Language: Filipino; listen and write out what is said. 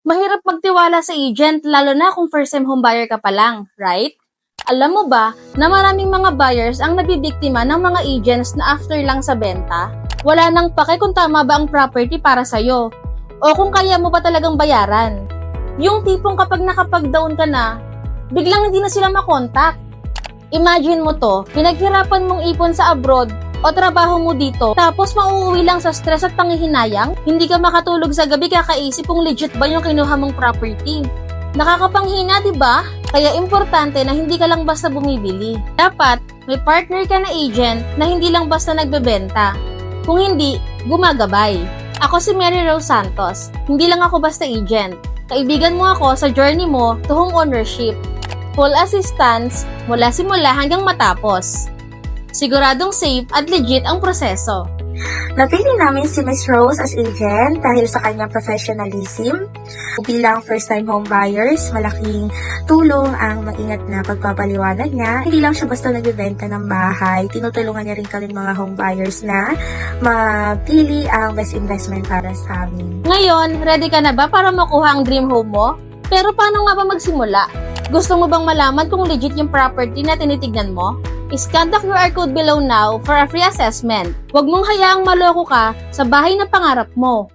Mahirap magtiwala sa agent lalo na kung first time homebuyer ka pa lang, right? Alam mo ba na maraming mga buyers ang nabibiktima ng mga agents na after lang sa benta? Wala nang pake kung tama ba ang property para sa'yo o kung kaya mo ba talagang bayaran. Yung tipong kapag nakapag-down ka na, biglang hindi na sila makontak. Imagine mo to, pinaghirapan mong ipon sa abroad o trabaho mo dito, tapos mauuwi lang sa stress at panghihinayang, hindi ka makatulog sa gabi kakaisip kung legit ba yung kinuha mong property. Nakakapanghina, di ba? Kaya importante na hindi ka lang basta bumibili. Dapat may partner ka na agent na hindi lang basta nagbebenta. Kung hindi, gumagabay. Ako si Mary Rose Santos. Hindi lang ako basta agent. Kaibigan mo ako sa journey mo to home ownership. Full assistance mula simula hanggang matapos. Siguradong safe at legit ang proseso. Napili namin si Ms. Rose as agent dahil sa kanyang professionalism. Bilang first-time home buyers, malaking tulong ang maingat na pagpapaliwanag niya. Hindi lang siya basta nagbibenta ng bahay, tinutulungan niya rin kami mga home buyers na mapili ang best investment para sa amin. Ngayon, ready ka na ba para makuha ang dream home mo? Pero paano nga ba magsimula? Gusto mo bang malaman kung legit yung property na tinitignan mo? Scan the QR code below now for a free assessment. Huwag mong hayaang maloko ka sa bahay na pangarap mo.